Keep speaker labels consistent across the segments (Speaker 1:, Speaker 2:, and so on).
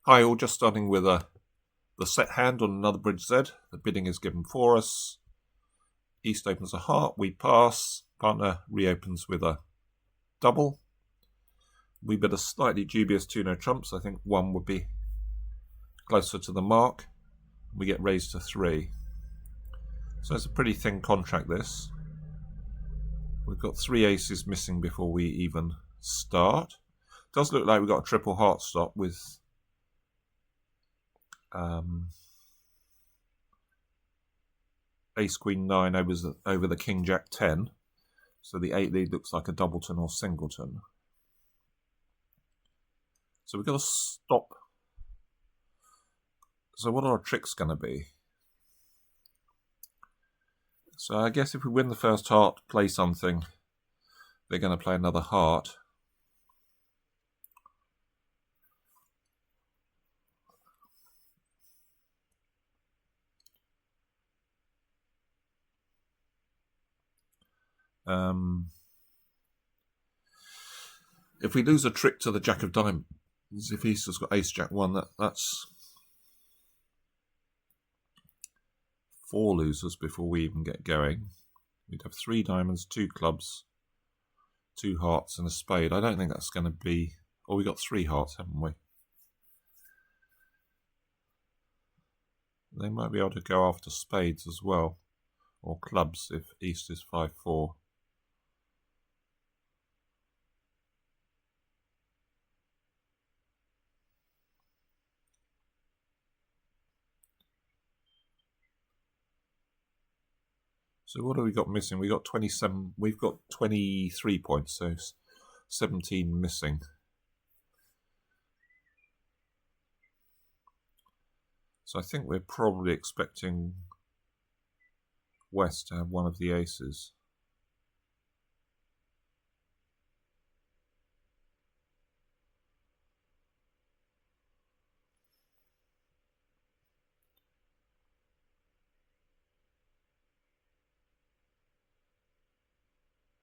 Speaker 1: Hi all, just starting with the set hand on another bridge Z. The bidding is given for us. East opens a heart, we pass. Partner reopens with a double. We bid a slightly dubious 2-no trumps. I think 1 would be closer to the mark. We get raised to 3. So it's a pretty thin contract, this. We've got 3 aces missing before we even start. Does look like we've got a triple heart stop with ace queen 9 over the king jack 10. So the 8 lead looks like a doubleton or singleton. So we've got to stop. So what are our tricks going to be? So I guess if we win the first heart, play something, they're going to play another heart. If we lose a trick to the jack of diamonds, if East has got ace jack 1, that's 4 losers before we even get going. We'd have 3 diamonds, 2 clubs, 2 hearts and a spade. I don't think that's going to be... Oh, we got 3 hearts, haven't we? They might be able to go after spades as well, or clubs if East is 5-4. So what have we got missing? We got 27. We've got 23 points, so 17 missing. So I think we're probably expecting West to have one of the aces.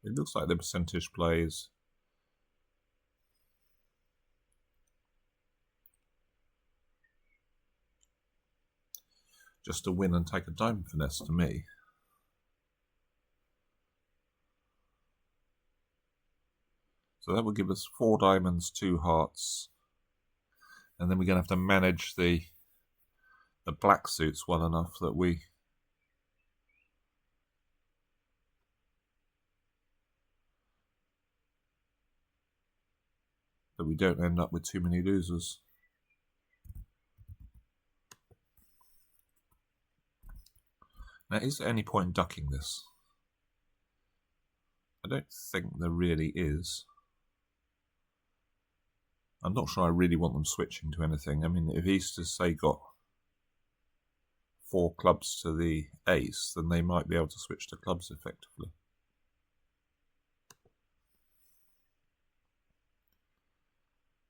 Speaker 1: It looks like the percentage plays. Just to win and take a diamond finesse to me. So that would give us 4 diamonds, 2 hearts. And then we're going to have to manage the black suits well enough that we don't end up with too many losers. Now, is there any point in ducking this? I don't think there really is. I'm not sure I really want them switching to anything. I mean, if East has, say, got 4 clubs to the ace, then they might be able to switch to clubs effectively.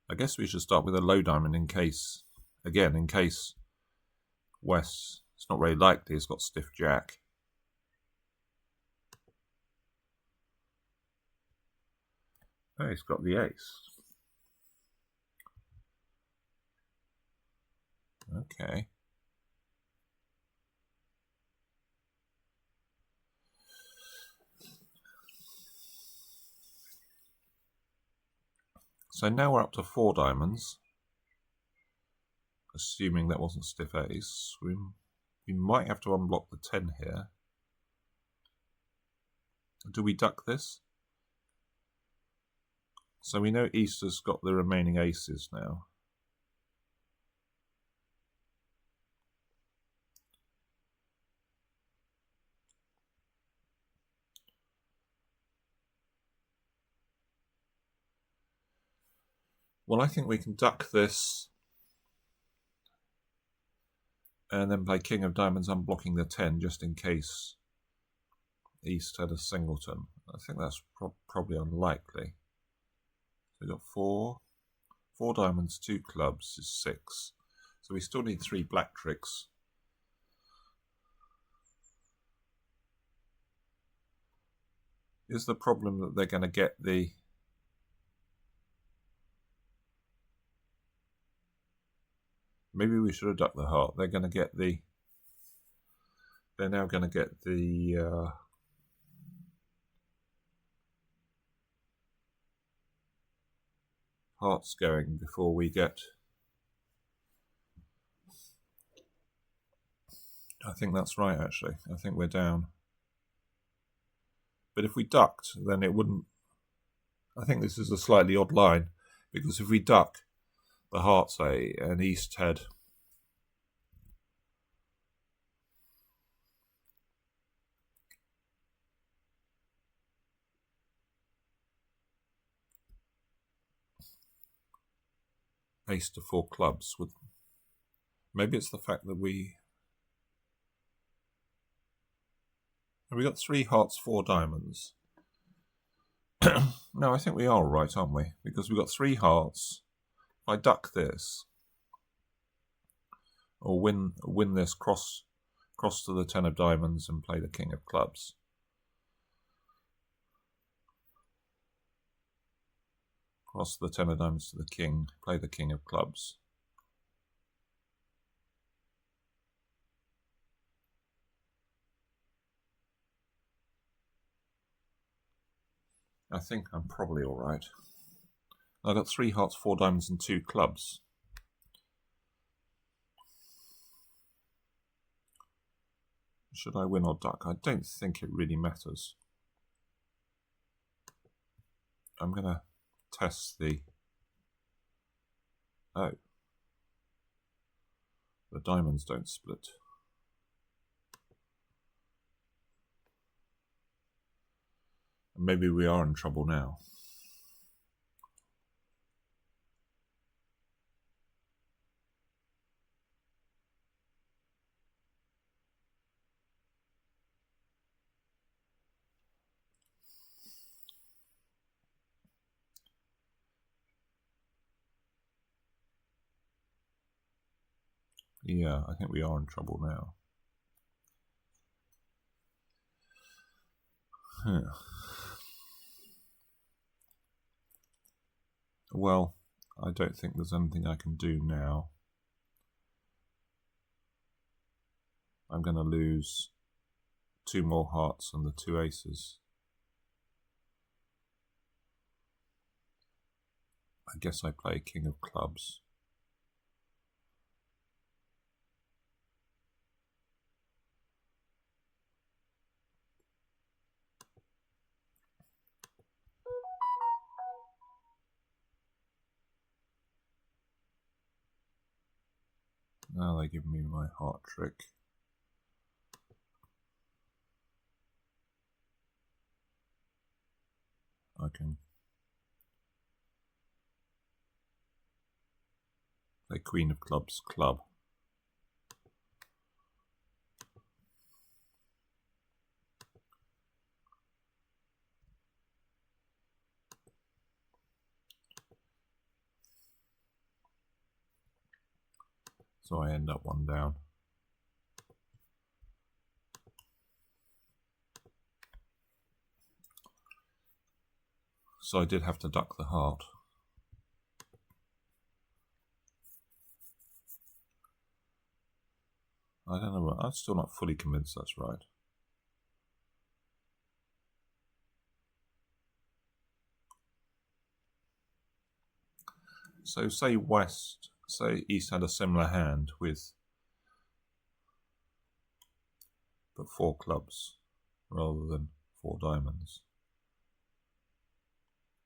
Speaker 1: I guess we should start with a low diamond in case, again, in case West, it's not very likely, he's got stiff jack. Oh, he's got the ace. Okay. So now we're up to 4 diamonds. Assuming that wasn't stiff ace. We might have to unblock the 10 here. Do we duck this? So we know East has got the remaining aces now. Well, I think we can duck this and then play King of Diamonds unblocking the 10 just in case East had a singleton. I think that's probably unlikely. So we've got 4 diamonds, 2 clubs is 6. So we still need 3 black tricks. Is the problem that they're going to get the... Maybe we should have ducked the heart. They're going to get the... They're now going to get the... hearts going before we get... I think that's right, actually. I think we're down. But if we ducked, then it wouldn't... I think this is a slightly odd line, because if we duck, the heart's an east head. Ace to 4 clubs. Maybe it's the fact that we got 3 hearts, 4 diamonds. No, I think we are right, aren't we? Because we've got 3 hearts. If I duck this, or win this, cross to the 10 of diamonds and play the king of clubs. Cross the 10 of diamonds to the king, play the king of clubs. I think I'm probably all right. I've got 3 hearts, 4 diamonds and 2 clubs. Should I win or duck? I don't think it really matters. I'm going to test the... Oh. The diamonds don't split. Maybe we are in trouble now. Yeah, I think we are in trouble now. Well, I don't think there's anything I can do now. I'm going to lose 2 more hearts and the 2 aces. I guess I play king of clubs. Now they give me my heart trick. I can play queen of clubs, club. So I end up 1 down. So I did have to duck the heart. I don't know, I'm still not fully convinced that's right. So say East had a similar hand with but 4 clubs rather than 4 diamonds.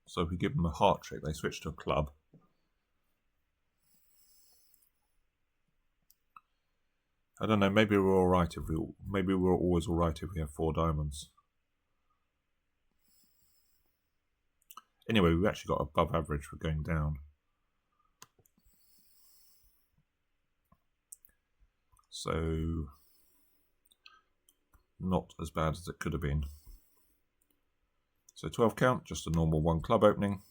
Speaker 1: So if we give them a heart trick, they switch to a club. I don't know, maybe we're all right maybe we're always all right if we have 4 diamonds. Anyway, we've actually got above average for going down. So not as bad as it could have been. So 12 count, just a normal 1 club opening.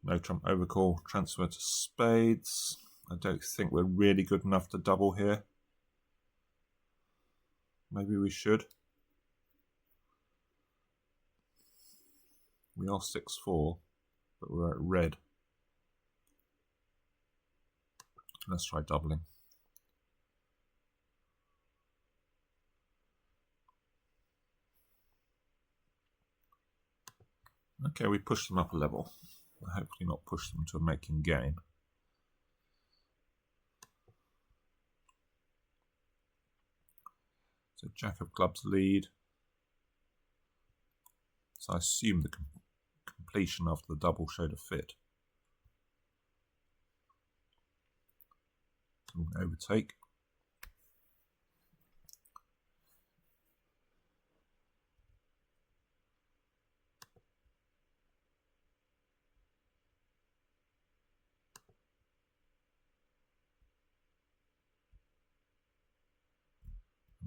Speaker 1: No trump overcall, transfer to spades. I don't think we're really good enough to double here. Maybe we should. We are 6-4, but we're at red. Let's try doubling. Okay, we pushed them up a level. We'll hopefully not push them to a making game. So Jack of Clubs lead. So I assume the completion after the double showed a fit. So we'll overtake.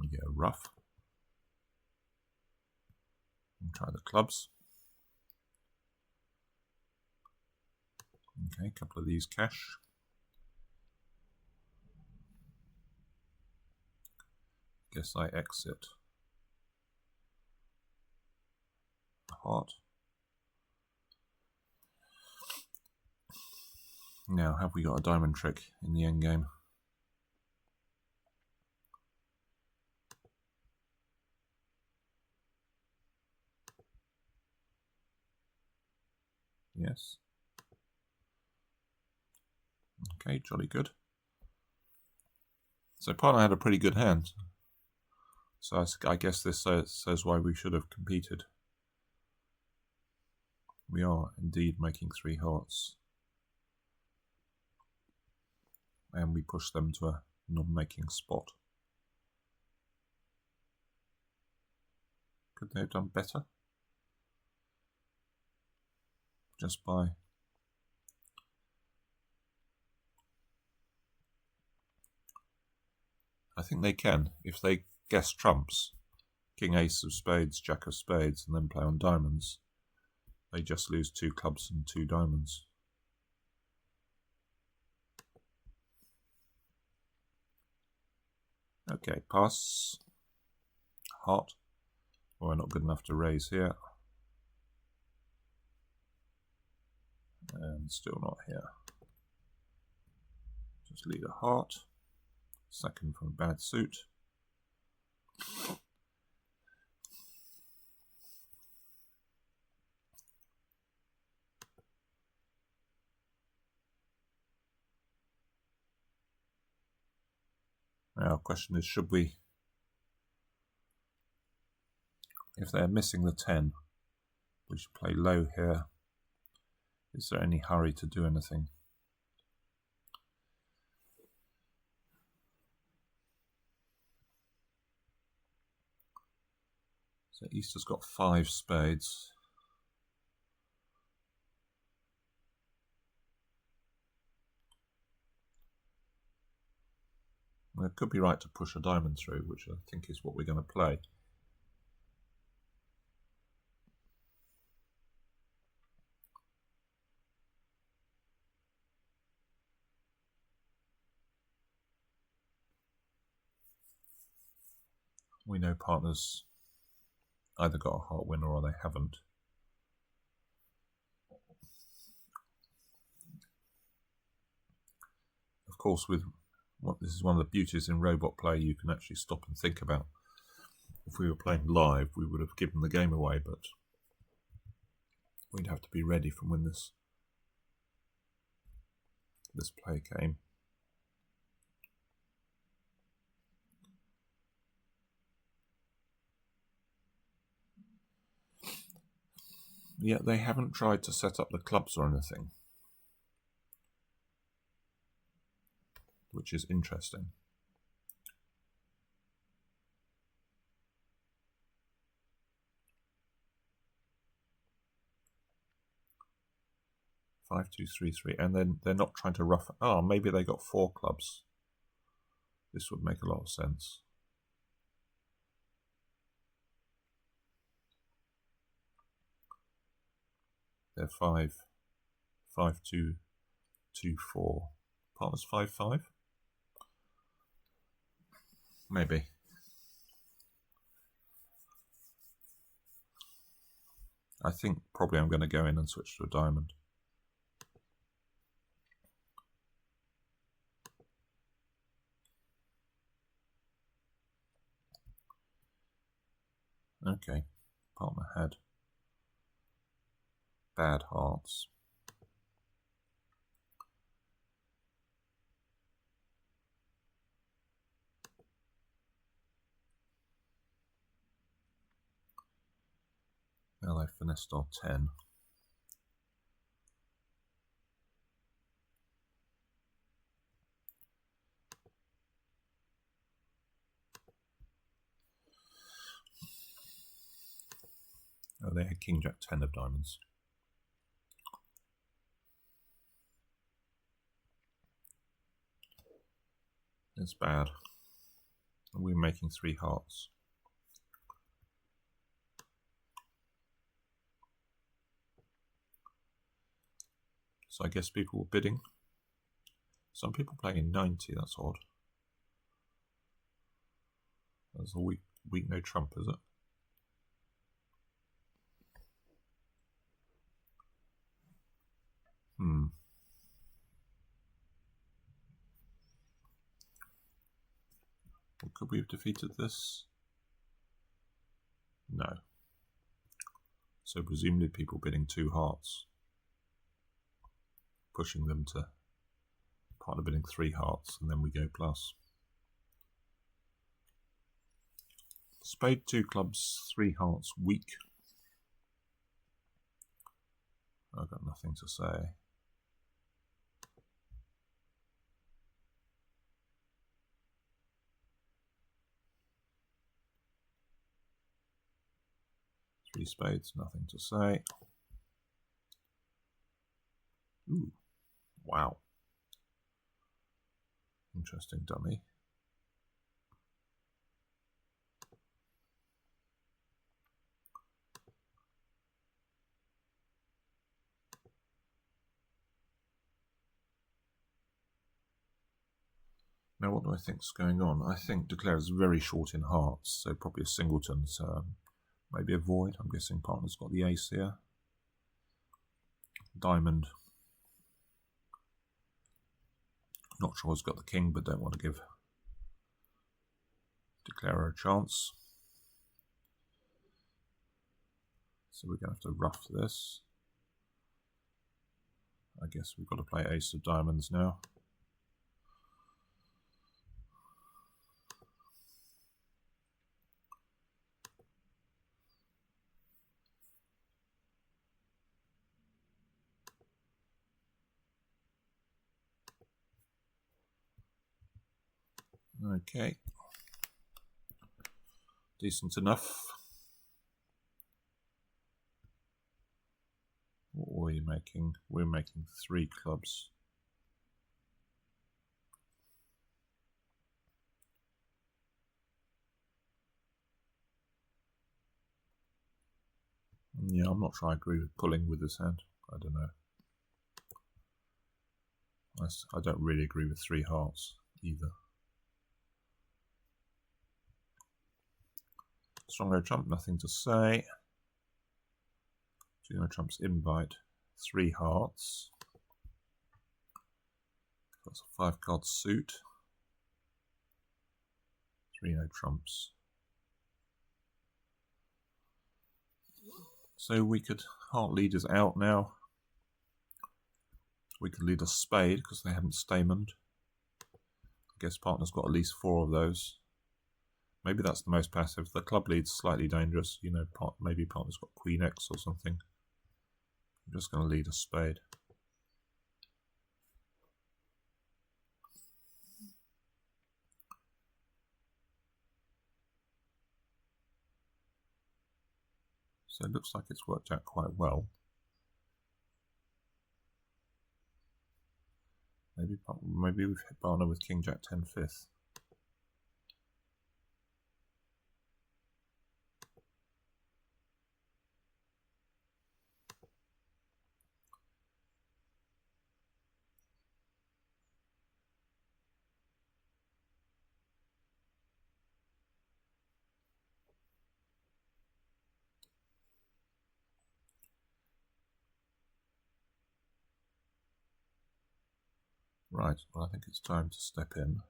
Speaker 1: We get a ruff. We'll try the clubs. Okay, a couple of these cash. Guess I exit. Heart. Now, have we got a diamond trick in the end game? Yes. Okay, jolly good. So partner had a pretty good hand. So I guess this says why we should have competed. We are indeed making 3 hearts. And we push them to a non-making spot. Could they have done better? Just by... I think they can. If they guess trumps, King Ace of Spades, Jack of Spades, and then play on diamonds, they just lose 2 clubs and 2 diamonds. Okay, pass. Heart. Well, we're not good enough to raise here. And still not here. Just lead a heart. Second from a bad suit. Now, the question is, should we, if they're missing the 10, we should play low here. Is there any hurry to do anything? So Easter's got 5 spades. Well, it could be right to push a diamond through, which I think is what we're going to play. We know partners either got a heart winner or they haven't. Of course, this is one of the beauties in robot play, you can actually stop and think about. If we were playing live, we would have given the game away, but we'd have to be ready from when this play came. Yeah, they haven't tried to set up the clubs or anything, which is interesting. Five, 2, 3, 3, and then they're not trying to rough. Oh, maybe they got 4 clubs. This would make a lot of sense. They're 5, 5, 2, 2, 4. Partners 5, 5. Maybe. I think probably I'm going to go in and switch to a diamond. Okay, partner had bad hearts. Now they finessed our 10. Oh, they had King Jack 10 of diamonds. It's bad. And we're making 3 hearts. So I guess people were bidding. Some people playing in 90, that's odd. That's a weak no trump, is it? Well, could we have defeated this? No. So presumably people bidding 2 hearts, pushing them to partner bidding 3 hearts, and then we go plus. Spade 2 clubs, 3 hearts, weak. I've got nothing to say. Three spades, nothing to say. Ooh, wow. Interesting dummy. Now, what do I think's going on? I think Declare is very short in hearts, so probably a singleton. So maybe a void. I'm guessing partner's got the ace here. Diamond. Not sure he's got the king, but don't want to give Declare a chance. So we're going to have to rough this. I guess we've got to play ace of diamonds now. Okay. Decent enough. What were we making? We're making 3 clubs. Yeah, I'm not sure I agree with pulling with this hand. I don't know. I don't really agree with 3 hearts either. Strong trump, nothing to say. 2 no trumps, invite, 3 hearts. That's a 5 card suit. 3 no trumps. So we could heart leaders out now. We could lead a spade because they haven't stamened. I guess partner's got at least 4 of those. Maybe that's the most passive. The club lead's slightly dangerous. You know, maybe partner's got Queen X or something. I'm just going to lead a spade. So it looks like it's worked out quite well. Maybe we've hit partner with King Jack 10 fifth. Right, well I think it's time to step in.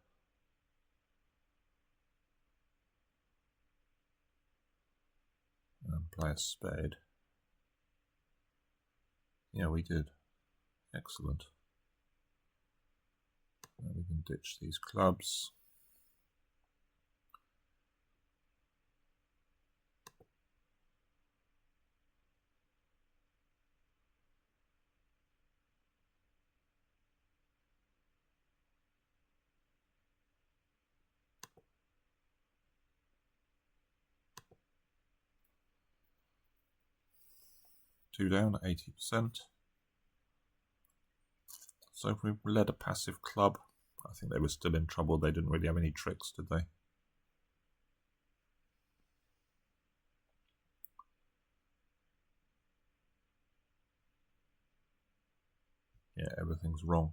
Speaker 1: play a spade? Yeah, we did. Excellent. Now we can ditch these clubs. Two down at 80%. So if we led a passive club, I think they were still in trouble. They didn't really have any tricks, did they? Yeah, everything's wrong.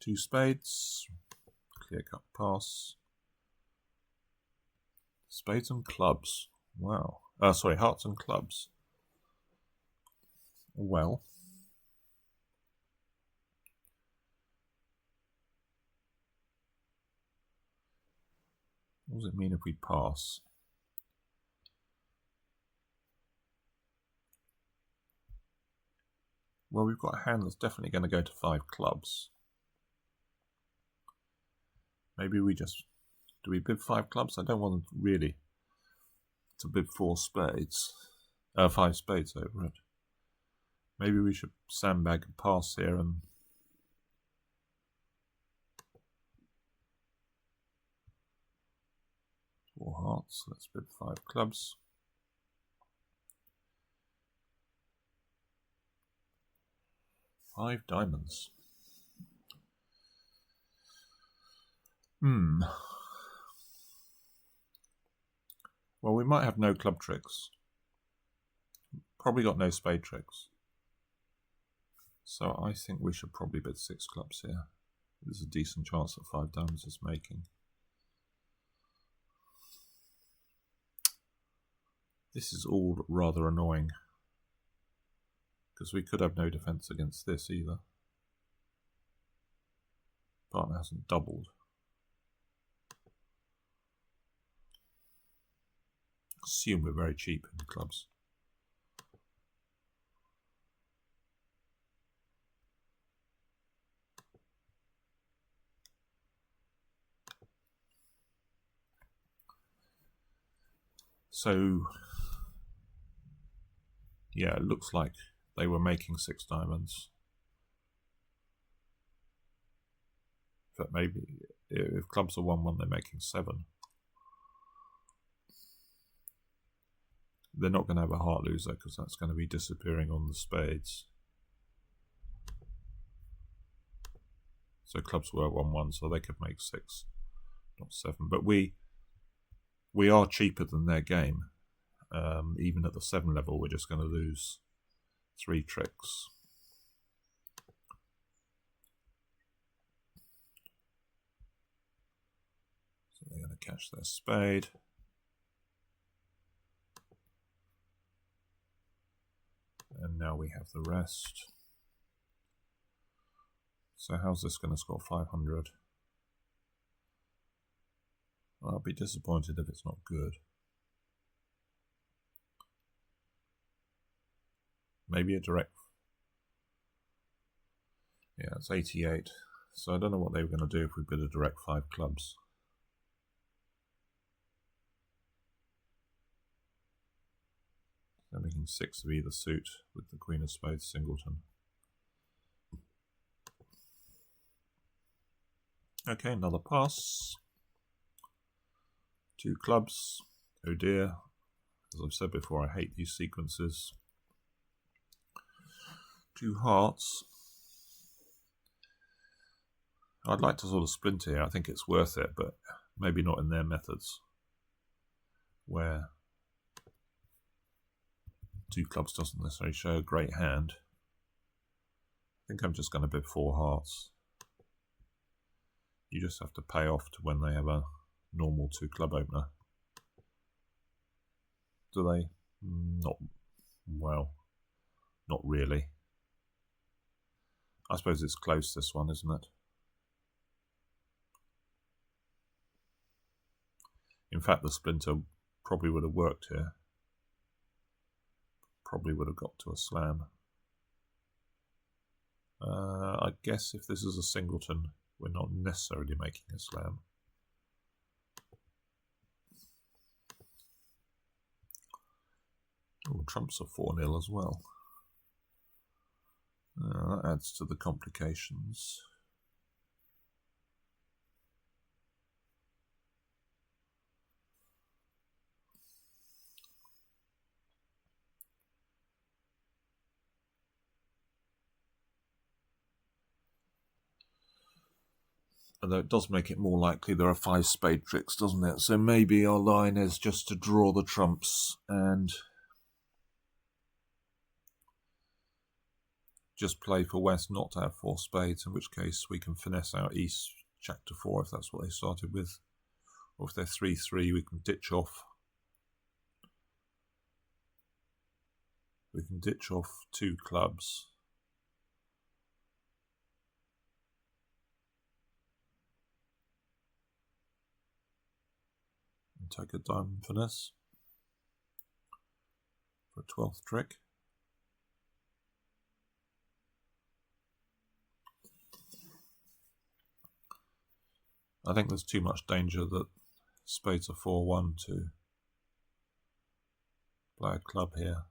Speaker 1: Two spades, clear cut pass. Spades and clubs. Wow. Sorry, hearts and clubs. Well. What does it mean if we pass? Well, we've got a hand that's definitely going to go to 5 clubs. Maybe we just... Do we bid 5 clubs? I don't want really to bid 4 spades. 5 spades over it. Maybe we should sandbag and pass here and... Four hearts. Let's bid 5 clubs. Five diamonds. Well, we might have no club tricks. Probably got no spade tricks. So I think we should probably bid 6 clubs here. There's a decent chance that 5 diamonds is making. This is all rather annoying, because we could have no defense against this either. Partner hasn't doubled. Assume we're very cheap in the clubs. So, yeah, it looks like they were making 6 diamonds. But maybe if clubs are 1-1, they're making 7. They're not going to have a heart loser because that's going to be disappearing on the spades. So clubs were 1-1, so they could make 6, not 7. But we are cheaper than their game. Even at the 7 level, we're just going to lose 3 tricks. So they're going to catch their spade. And now we have the rest. So how's this going to score 500? Well, I'll be disappointed if it's not good. Maybe a direct. Yeah, it's 88. So I don't know what they were going to do if we bid a direct 5 clubs. They're making 6 of either suit with the Queen of Spades singleton. Okay, another pass. 2 clubs. Oh dear. As I've said before, I hate these sequences. 2 hearts. I'd like to sort of splinter here. I think it's worth it, but maybe not in their methods, where 2 clubs doesn't necessarily show a great hand. I think I'm just going to bid 4 hearts. You just have to pay off to when they have a normal 2 club opener. Do they? Not well. Not really. I suppose it's close, this one, isn't it? fact, the splinter probably would have worked here. Probably would have got to a slam. I guess if this is a singleton, we're not necessarily making a slam. Oh, trumps are 4-0 as well. That adds to the complications. Although it does make it more likely there are 5 spade tricks, doesn't it? So maybe our line is just to draw the trumps and just play for West not to have 4 spades, in which case we can finesse out East Jack to 4 if that's what they started with. Or if they're 3-3, we can ditch off. We can ditch off 2 clubs. And take a diamond finesse for a 12th trick. I think there's too much danger that spades are 4-1 to play a club here.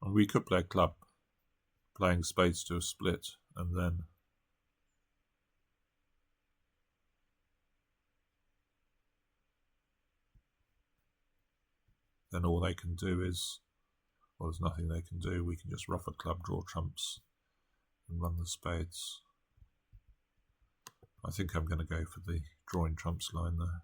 Speaker 1: And we could play a club playing spades to a split, and then all they can do is, well, there's nothing they can do. We can just ruff a club, draw trumps, and run the spades. I think I'm going to go for the drawing trumps line there.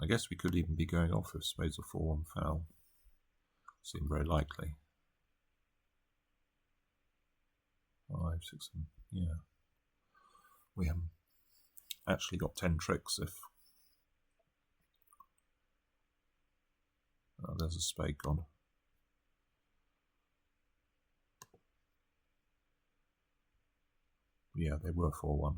Speaker 1: I guess we could even be going off if spades are 4-1 foul. Seemed very likely. 5, 6, and yeah. We haven't actually got 10 tricks if... Oh, there's a spade gone. Yeah, they were 4-1.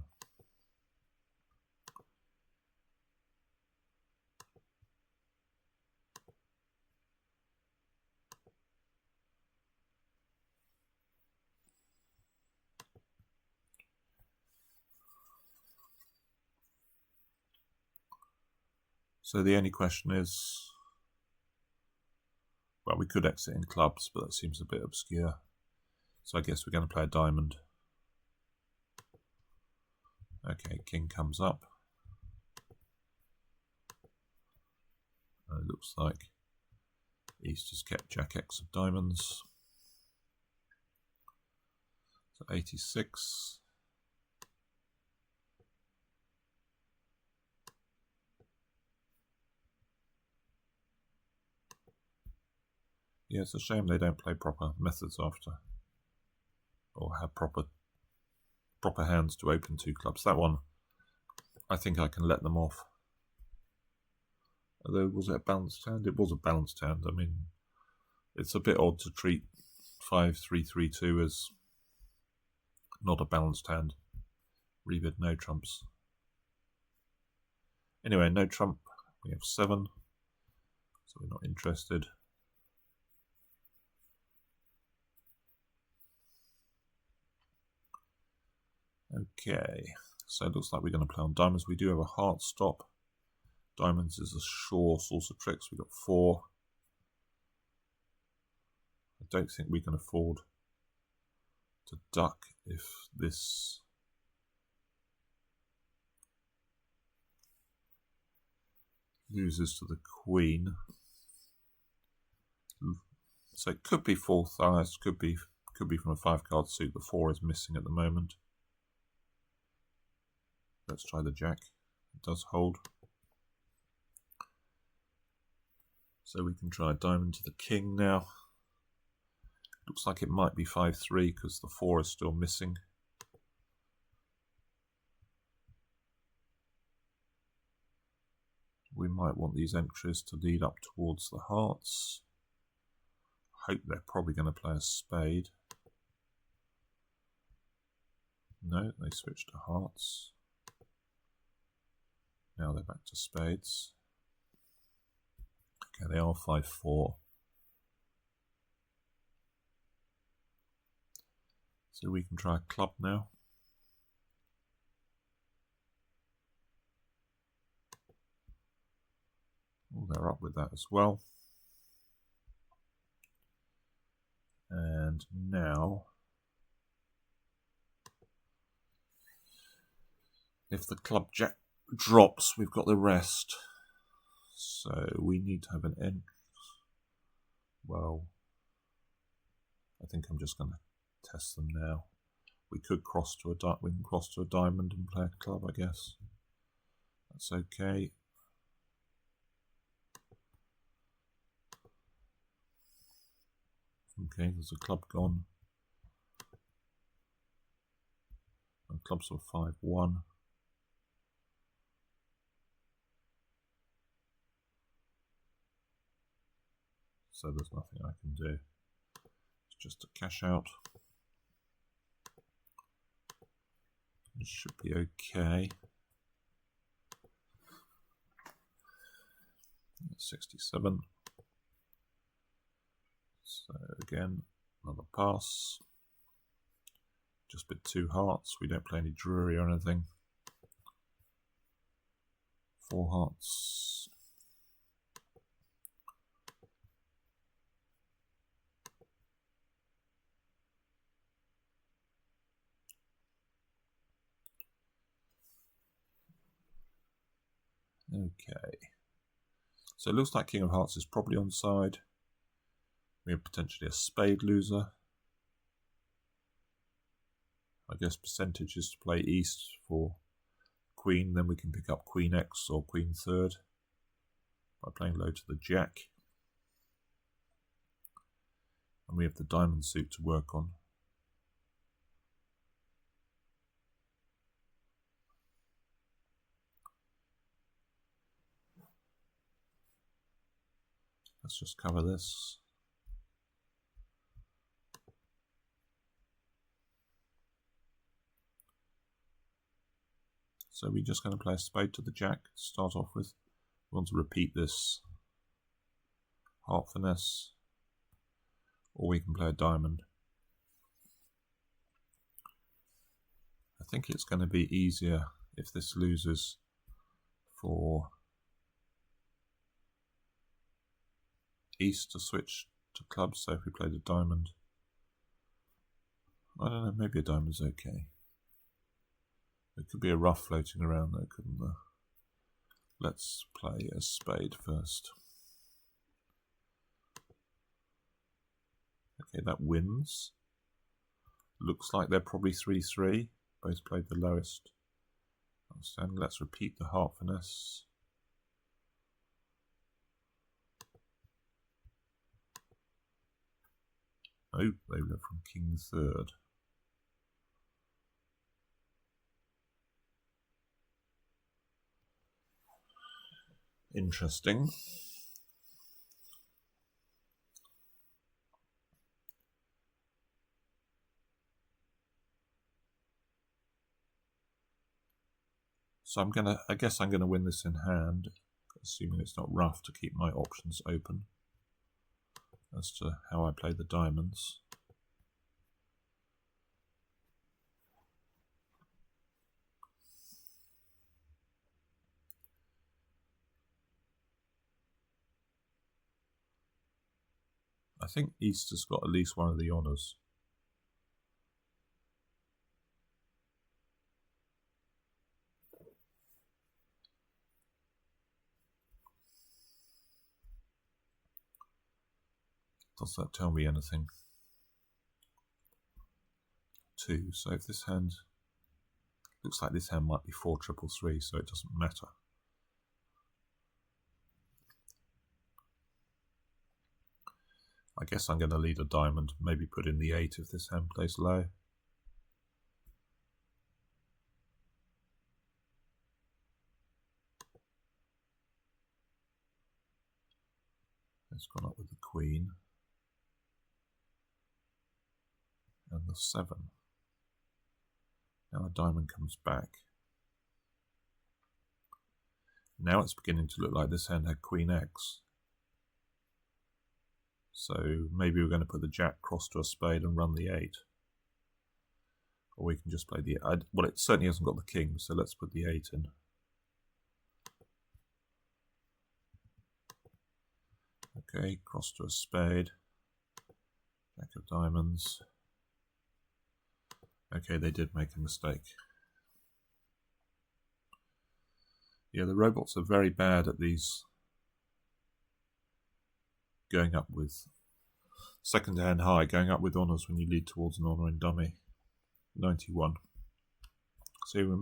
Speaker 1: So the only question is, well, we could exit in clubs, but that seems a bit obscure. So I guess we're going to play a diamond. Okay, king comes up. And it looks like East has kept Jack X of diamonds. So 86. Yeah, it's a shame they don't play proper methods after, or have proper hands to open 2 clubs. That one, I think I can let them off. Although, was it a balanced hand? It was a balanced hand. I mean, it's a bit odd to treat 5-3-3-2 as not a balanced hand. Rebid, no trumps. Anyway, no trump. We have 7, so we're not interested. Okay, so it looks like we're going to play on diamonds. We do have a heart stop. Diamonds is a sure source of tricks. We've got 4. I don't think we can afford to duck if this loses to the queen. So it could be 4th highest, could be from a 5-card suit. The 4 is missing at the moment. Let's try the jack. It does hold. So we can try a diamond to the king now. Looks like it might be 5-3 because the 4 is still missing. We might want these entries to lead up towards the hearts. Hope they're probably going to play a spade. No, they switched to hearts. Now they're back to spades. Okay, they are 5-4. So we can try a club now. Oh, they're up with that as well. And now, if the club jack drops, we've got the rest. So we need to have an end. Well, I think I'm just going to test them now. We could cross to a diamond and play a club, I guess. That's okay. Okay, there's a club gone. And clubs were 5-1. So there's nothing I can do. It's just a cash out. It should be okay. 67. So again, another pass. Just bid 2 hearts. We don't play any Drury or anything. 4 hearts. Okay. So it looks like King of Hearts is probably on side. We have potentially a spade loser. I guess percentage is to play East for Queen, then we can pick up Queen X or Queen Third by playing low to the Jack. And we have the diamond suit to work on. Let's just cover this. So we're just going to play a spade to the Jack to start off with. We want to repeat this heart finesse, or we can play a diamond. I think it's going to be easier if this loses for East to switch to clubs. So if we played a diamond, I don't know, maybe a diamond's okay. There could be a rough floating around there, couldn't there? Let's play a spade first. Okay, that wins. Looks like they're probably 3-3. Both played the lowest. Outstanding. Let's repeat the heart finesse. Oh, they were from King Third. Interesting. So I guess I'm gonna win this in hand, assuming it's not rough, to keep my options open as to how I play the diamonds. I think East has got at least one of the honours. Does that tell me anything? 2. So if this hand looks like this hand might be 4-3-3, so it doesn't matter. I guess I'm going to lead a diamond, maybe put in the 8 if this hand plays low. It's gone up with the Queen. And the 7. Now a diamond comes back. Now it's beginning to look like this hand had Queen X. So maybe we're going to put the Jack cross to a spade and run the 8. Or we can just play the... well, it certainly hasn't got the king, so let's put the 8 in. Okay, cross to a spade. Jack of diamonds. Okay, they did make a mistake. Yeah, the robots are very bad at these going up with second hand high, going up with honours when you lead towards an honour in dummy. 91. So we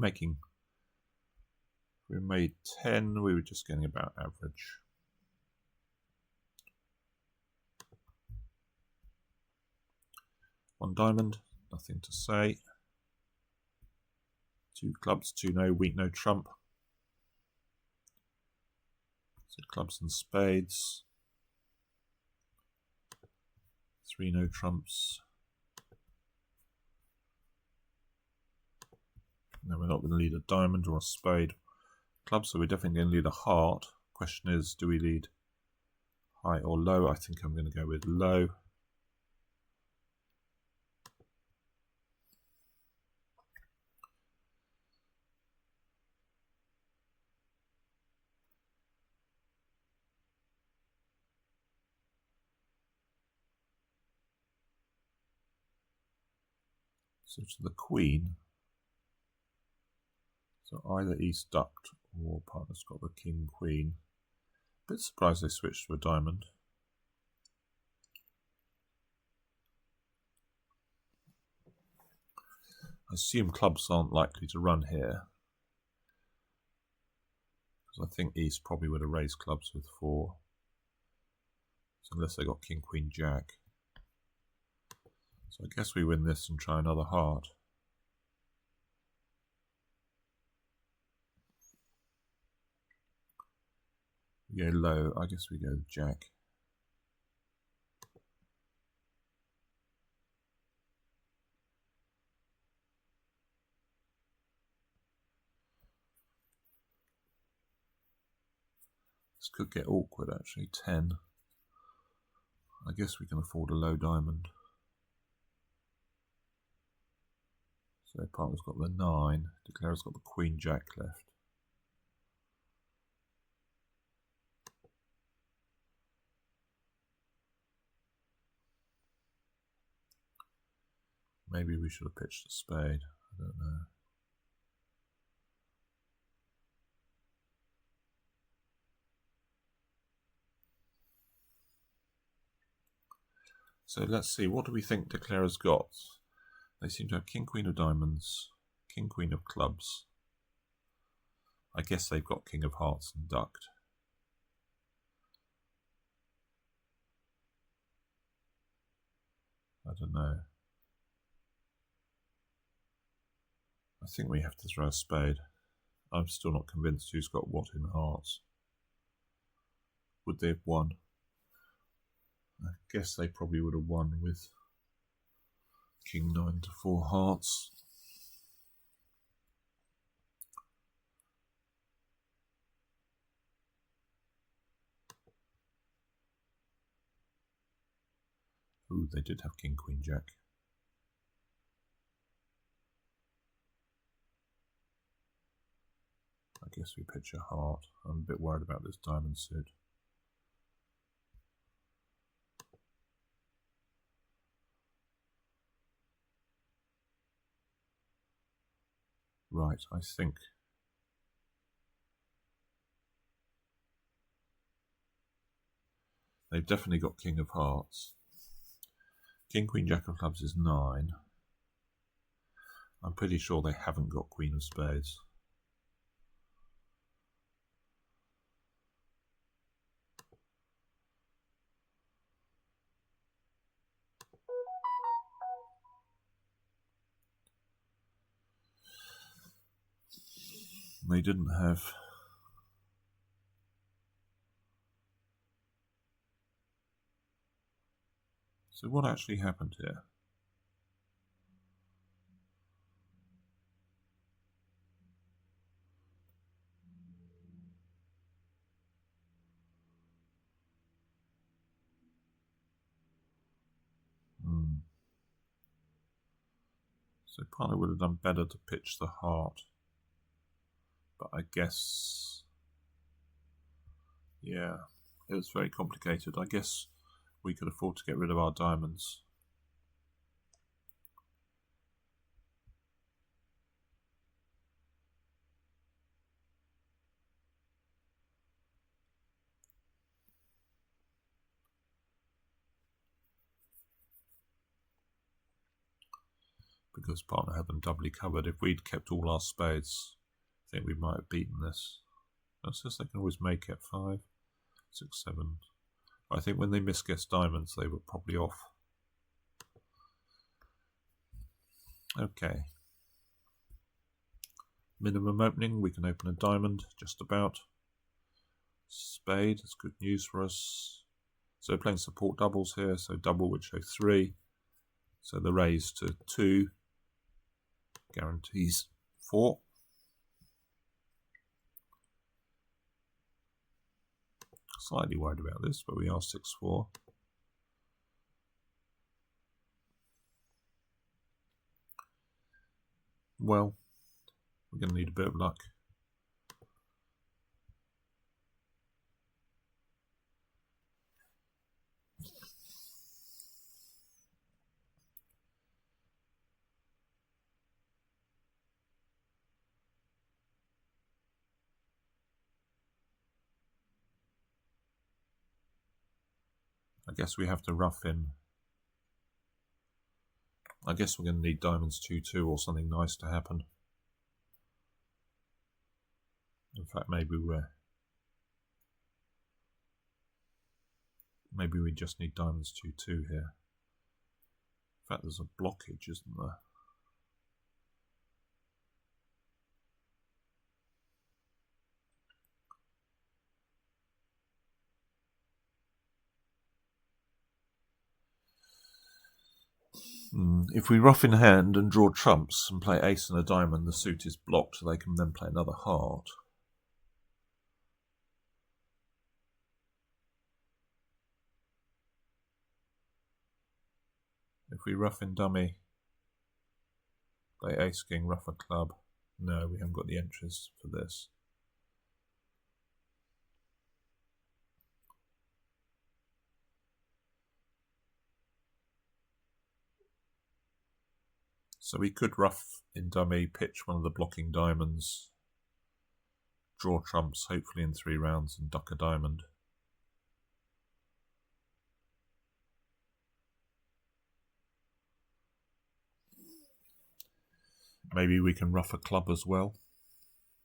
Speaker 1: made 10, we were just getting about average. One diamond, nothing to say. 2 clubs, 2 no, weak no trump. So clubs and spades. 3 no trumps. No, we're not going to lead a diamond or a spade. Clubs, so we're definitely going to lead a heart. Question is, do we lead high or low? I think I'm going to go with low. So to the queen. So either he's ducked or partner's got the king, queen. Bit surprised they switched to a diamond. I assume clubs aren't likely to run here, because I think East probably would have raised clubs with 4. So unless they got king, queen, jack. So I guess we win this and try another heart. We go low, I guess we go jack. This could get awkward actually, 10. I guess we can afford a low diamond. So their partner's got the 9, Declarer's got the queen, jack left. Maybe we should have pitched a spade, I don't know. So let's see, what do we think Declarer's got? They seem to have king, queen of diamonds, king, queen of clubs. I guess they've got king of hearts and ducked. I don't know. I think we have to throw a spade. I'm still not convinced who's got what in hearts. Would they have won? I guess they probably would have won with king 9 to 4 hearts. Ooh, they did have king, queen, jack. I guess we pitch a heart. I'm a bit worried about this diamond suit. Right, I think they've definitely got king of hearts. King, queen, jack of clubs is 9. I'm pretty sure they haven't got queen of spades. They didn't have... So what actually happened here? So partner would have done better to pitch the heart. But I guess, yeah, it was very complicated. I guess we could afford to get rid of our diamonds. Because partner had them doubly covered. If we'd kept all our spades, I think we might have beaten this. That says they can always make it 5, 6, 7. I think when they misguessed diamonds, they were probably off. Okay. Minimum opening, we can open a diamond, just about. Spade, that's good news for us. So we're playing support doubles here, so double would show 3. So the raise to 2 guarantees 4. Slightly worried about this, but we are 6-4. Well, we're going to need a bit of luck. I guess we have to rough in. I guess we're going to need diamonds 2-2 or something nice to happen. In fact, maybe we just need diamonds 2-2 here. In fact, there's a blockage, isn't there? If we rough in hand and draw trumps and play ace and a diamond, the suit is blocked, so they can then play another heart. If we rough in dummy, play ace, king, rough a club. No, we haven't got the entries for this. So we could rough in dummy, pitch one of the blocking diamonds, draw trumps, hopefully in 3 rounds, and duck a diamond. Maybe we can rough a club as well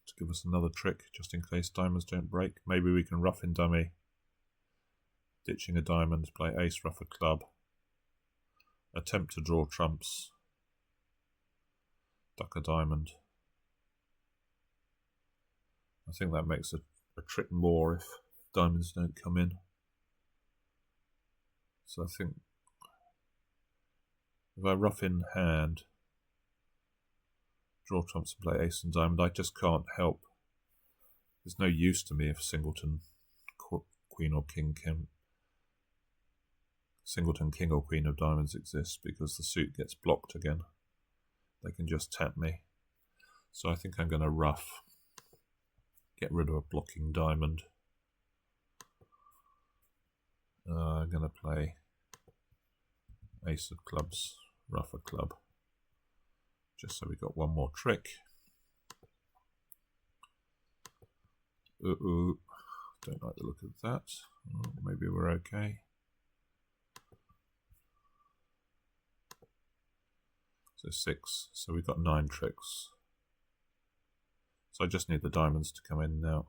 Speaker 1: to give us another trick, just in case diamonds don't break. Maybe we can rough in dummy, ditching a diamond, play ace, rough a club, attempt to draw trumps, duck a diamond. I think that makes a trick more if diamonds don't come in. So I think if I rough in hand, draw trumps and play ace and diamond, I just can't help. There's no use to me if singleton, queen or king can. Singleton, king or queen of diamonds exists because the suit gets blocked again. They can just tap me. So I think I'm going to rough. Get rid of a blocking diamond. I'm going to play ace of clubs, rough a club. Just so we got one more trick. Don't like the look of that. Oh, maybe we're okay. So 6. So we've got 9 tricks. So I just need the diamonds to come in now.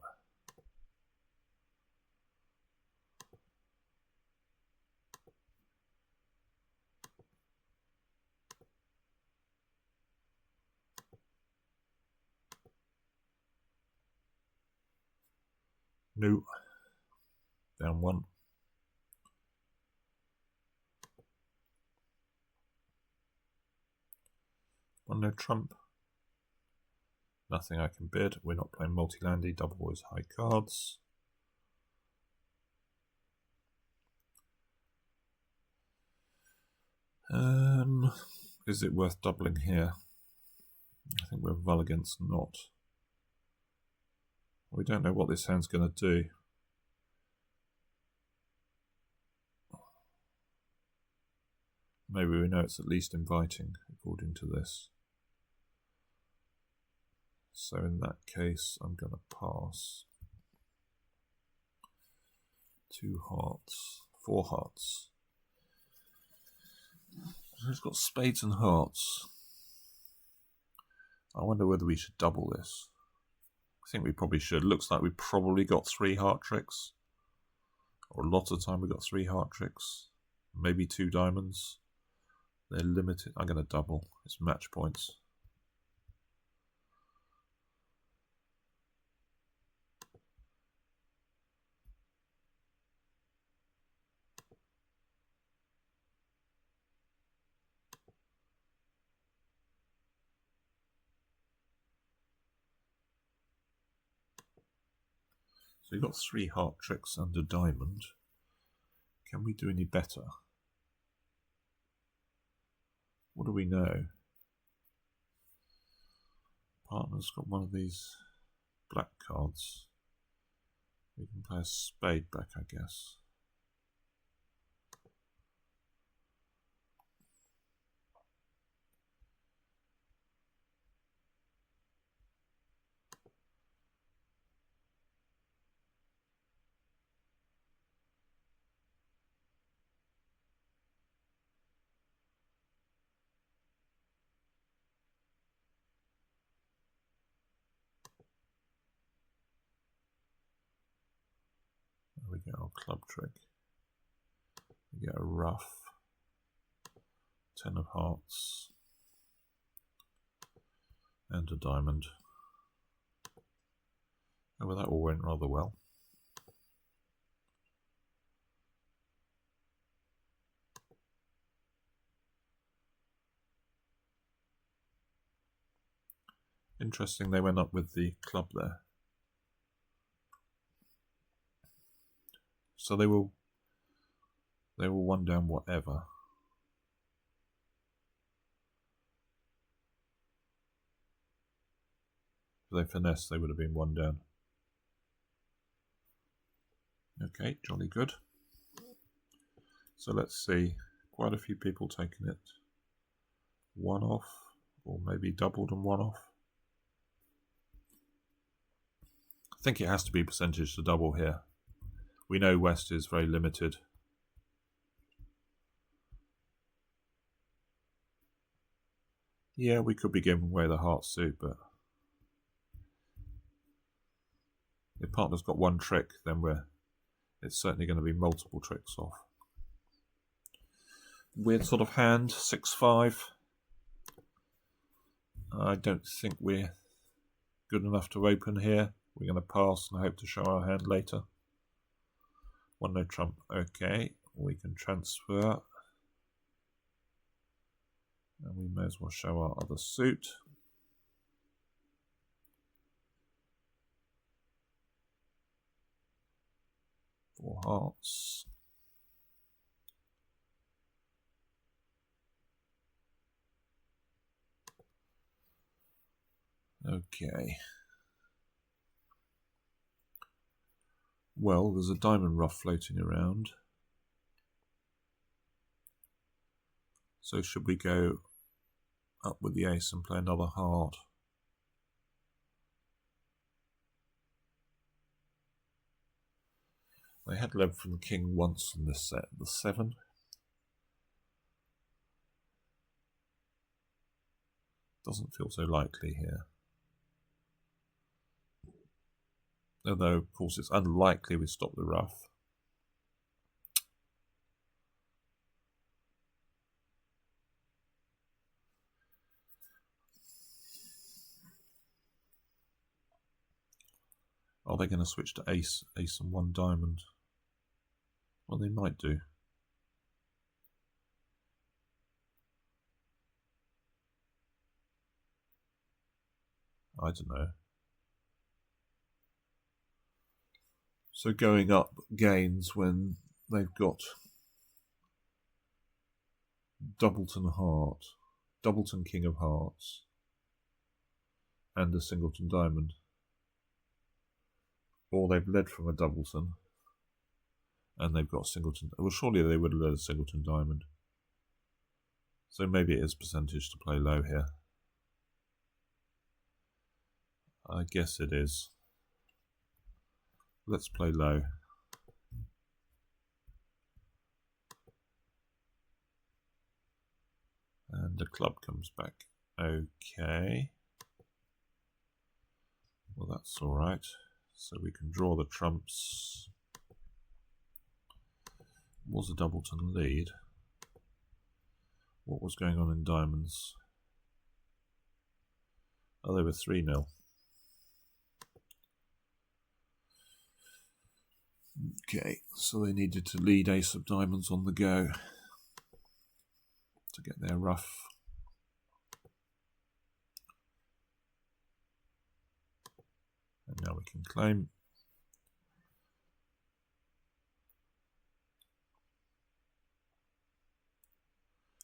Speaker 1: No. Down 1. One no trump. Nothing I can bid. We're not playing multi-landy. Double is high cards. Is it worth doubling here? I think we're Vull against not. We don't know what this hand's going to do. Maybe we know it's at least inviting, according to this. So in that case, I'm going to pass. 2 hearts, 4 hearts. Who's got spades and hearts? I wonder whether we should double this. I think we probably should. Looks like we probably got 3 heart tricks. Or a lot of the time we got 3 heart tricks. Maybe 2 diamonds. They're limited. I'm going to double. It's match points. So we've got 3 heart tricks and a diamond. Can we do any better? What do we know? Partner's got one of these black cards. We can play a spade back, I guess. We get our club trick. We get a rough. 10 of hearts. And a diamond. Oh, well, that all went rather well. Interesting, they went up with the club there. So they will 1 down whatever. If they finessed, they would have been 1 down. Okay, jolly good. So let's see. Quite a few people taking it 1 off, or maybe doubled and 1 off. I think it has to be percentage to double here. We know West is very limited. Yeah, we could be giving away the heart suit, but if partner's got 1 trick, then it's certainly going to be multiple tricks off. Weird sort of hand, 6-5. I don't think we're good enough to open here. We're going to pass and hope to show our hand later. 1 no trump. Okay, we can transfer. And we may as well show our other suit. Four hearts. Okay. Well, there's a diamond rough floating around. So should we go up with the ace and play another heart? They had led from the king once in this set, the 7. Doesn't feel so likely here. Although, of course, it's unlikely we stop the rough. Are they going to switch to ace and 1 diamond? Well, they might do. I don't know. So going up gains when they've got Doubleton heart, Doubleton king of hearts. and a singleton diamond. Or they've led from a doubleton and they've got a singleton. Well, surely they would have led a singleton diamond. So maybe it is percentage to play low here. I guess it is. Let's play low. And the club comes back. Okay. Well, that's all right. So we can draw the trumps. Was a doubleton lead. What was going on in diamonds? Oh, they were 3-0. Okay, so they needed to lead ace of diamonds on the go to get their ruff. And now we can claim.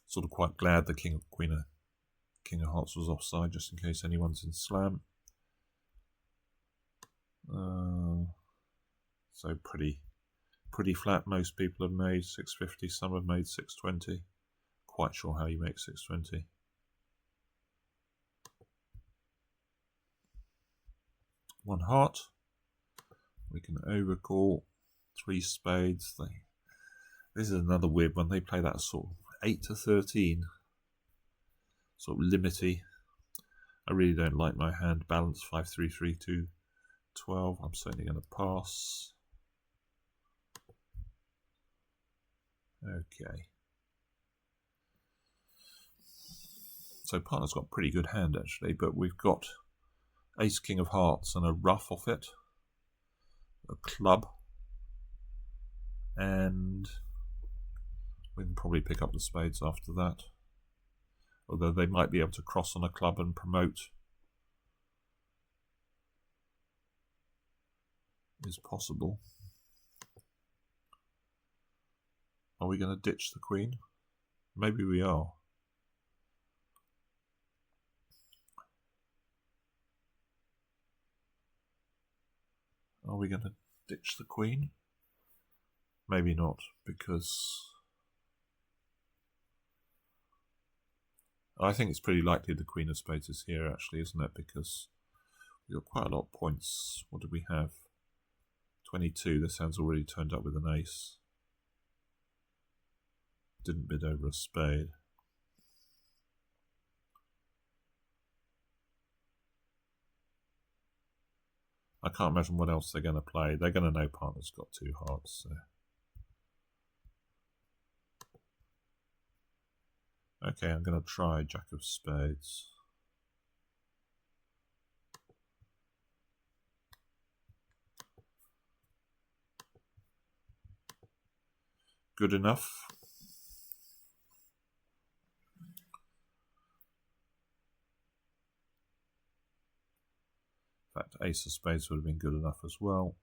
Speaker 1: Sort of quite glad the King of Hearts was offside, just in case anyone's in slam. So pretty flat. Most people have made 650. Some have made 620. Quite sure how you make 620. One heart. We can overcall. 3 spades. This is another weird one. They play that sort of 8 to 13. Sort of limity. I really don't like my hand. Balance 5, 3, 3, 2, 12. I'm certainly going to pass. Okay. So partner's got a pretty good hand actually, but we've got ace king of hearts and a ruff off it, a club, and we can probably pick up the spades after that. Although they might be able to cross on a club and promote. Is possible. Are we going to ditch the queen? Maybe we are. Are we going to ditch the queen? Maybe not, because I think it's pretty likely the queen of spades is here actually, isn't it? Because we've got quite a lot of points. What do we have? 22. This hand's already turned up with an ace. Didn't bid over a spade. I can't imagine what else they're going to play. They're going to know partner's got 2 hearts. So. Okay, I'm going to try jack of spades. Good enough. In fact, ace of spades would have been good enough as well.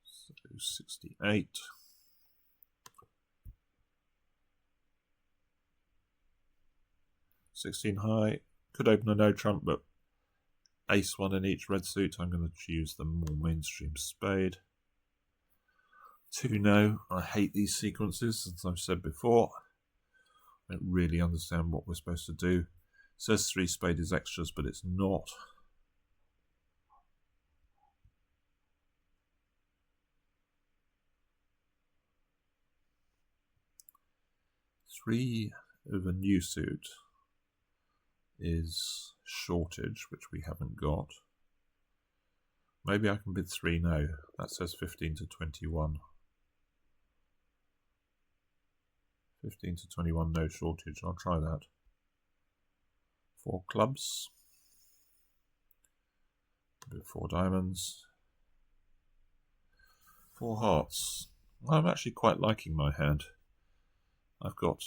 Speaker 1: So 68. $16 high. Could open a no trump, but ace 1 in each red suit. I'm going to choose the more mainstream spade. 2 no. I hate these sequences, as I've said before. I don't really understand what we're supposed to do. It says 3 spade is extras, but it's not. Three of a new suit is shortage, which we haven't got. Maybe I can bid 3 no. That says 15 to 21. 15 to 21, no shortage. I'll try that. 4 clubs. Bid 4 diamonds. 4 hearts. I'm actually quite liking my hand. I've got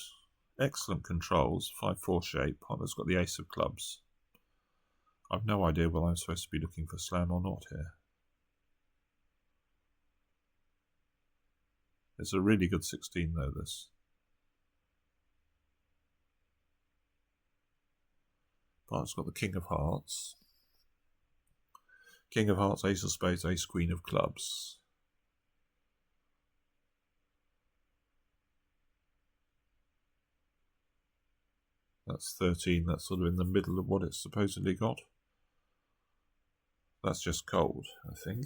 Speaker 1: excellent controls, 5-4 shape. Partner's got the ace of clubs. I've no idea whether I'm supposed to be looking for slam or not here. It's a really good 16 though, this. Partner's got the King of Hearts. King of Hearts, Ace of Spades, Ace, Queen of Clubs. That's 13. That's sort of in the middle of what it's supposedly got. That's just cold, I think.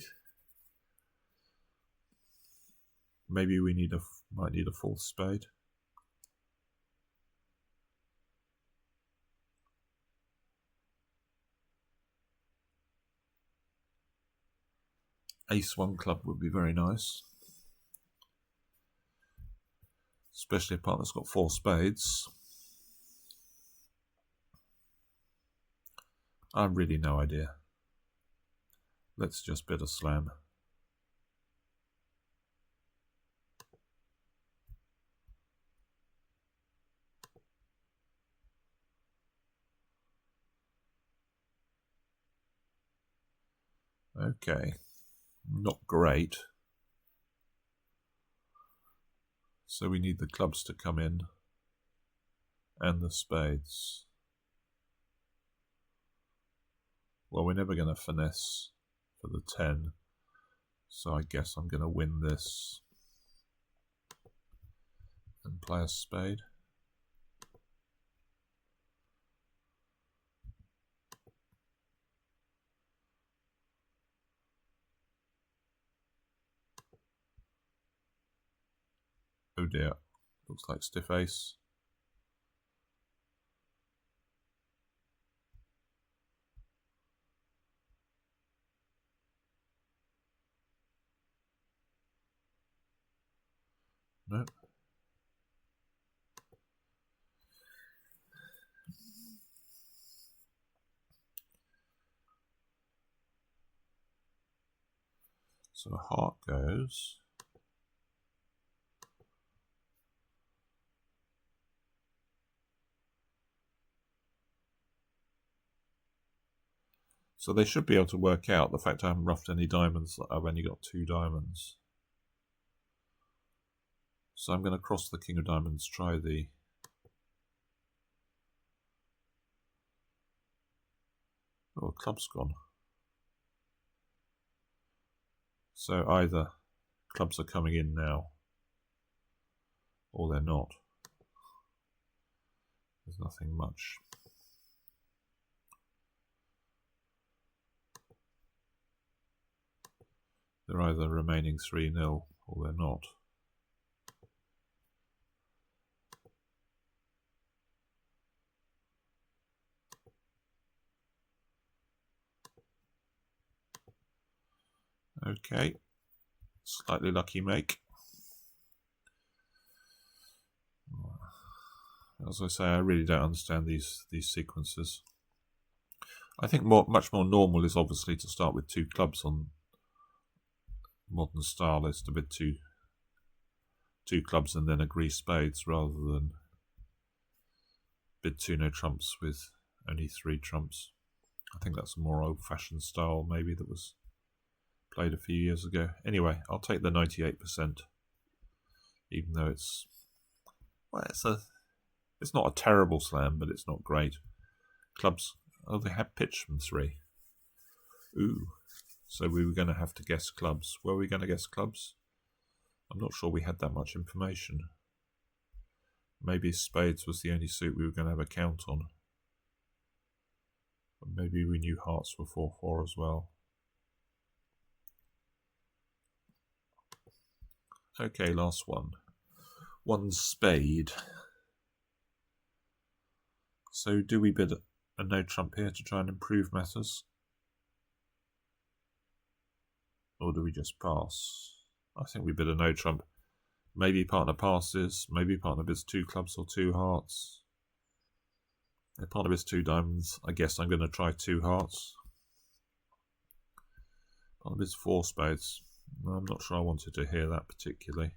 Speaker 1: Maybe we might need a full spade. Ace 1 club would be very nice. Especially if partner's got 4 spades. I've really no idea. Let's just bid a slam. Okay, not great. So we need the clubs to come in and the spades. Well, we're never going to finesse for the 10, so I guess I'm going to win this and play a spade. Oh dear, looks like stiff ace. Nope. So a heart goes. So they should be able to work out the fact I haven't ruffed any diamonds. I've only got 2 diamonds. So I'm going to cross the King of Diamonds, try the... Oh, club's gone. So either clubs are coming in now, or they're not. There's nothing much. They're either remaining 3-0 or they're not. Okay, slightly lucky make. As I say, I really don't understand these sequences. I think much more normal is obviously to start with 2 clubs on modern style, is to bid two clubs and then agree spades, rather than bid 2 no trumps with only 3 trumps. I think that's a more old-fashioned style, maybe, that was played a few years ago. Anyway, I'll take the 98%, even though it's not a terrible slam, but it's not great. Clubs, oh, they had pitch from 3. Ooh, so we were going to have to guess clubs. Were we going to guess clubs? I'm not sure we had that much information. Maybe spades was the only suit we were going to have a count on. But maybe we knew hearts were 4-4 as well. Okay, last one. 1 spade. So do we bid a no trump here to try and improve matters? Or do we just pass? I think we bid a no trump. Maybe partner passes, maybe partner bids 2 clubs or 2 hearts. If partner bids 2 diamonds, I guess I'm going to try 2 hearts. Partner bids 4 spades. I'm not sure I wanted to hear that particularly.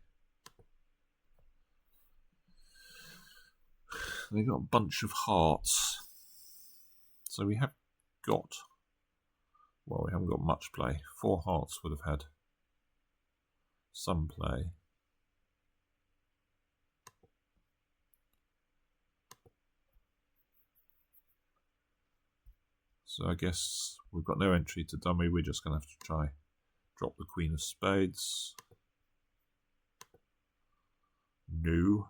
Speaker 1: They've got a bunch of hearts. So we have got... Well, we haven't got much play. 4 hearts would have had some play. So I guess we've got no entry to dummy. We're just going to have to try drop the Queen of Spades. No.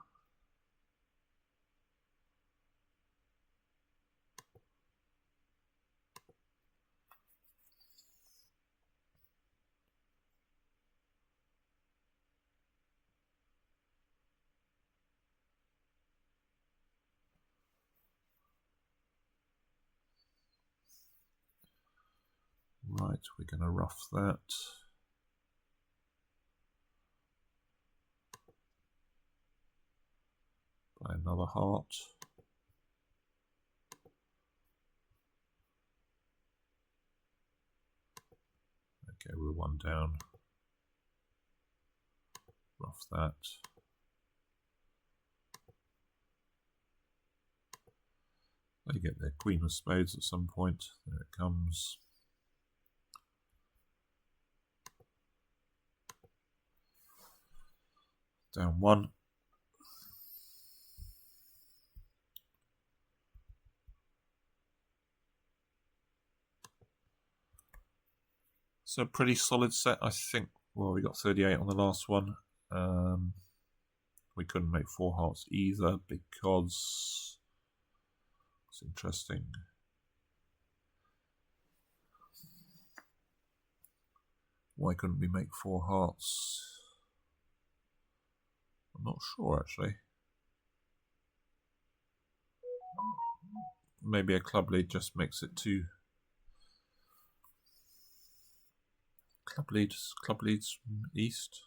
Speaker 1: Right, we're going to rough that. By another heart. Okay, we're one down. Rough that. They get their Queen of Spades at some point. There it comes. Down one. So pretty solid set, I think. Well, we got 38 on the last one. We couldn't make 4 hearts either because it's interesting. Why couldn't we make 4 hearts? I'm not sure actually. Maybe a club lead just makes it too. Club leads from east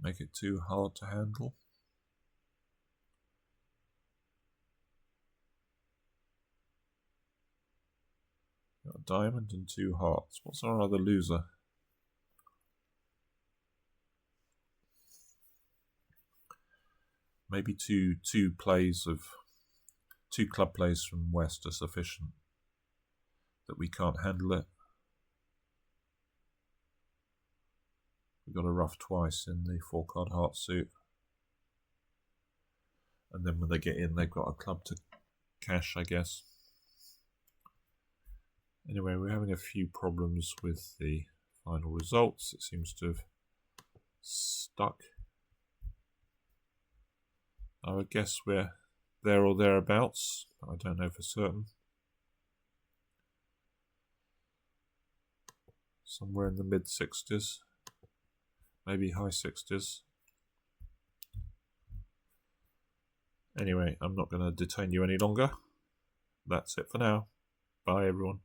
Speaker 1: make it too hard to handle. Got a diamond and 2 hearts. What's our other loser? Maybe two club plays from west are sufficient. That we can't handle it. We got a rough twice in the 4-card heart suit. And then when they get in, they've got a club to cash, I guess. Anyway, we're having a few problems with the final results. It seems to have stuck. I would guess we're there or thereabouts, but I don't know for certain. Somewhere in the mid-60s, maybe high 60s. Anyway, I'm not going to detain you any longer. That's it for now. Bye, everyone.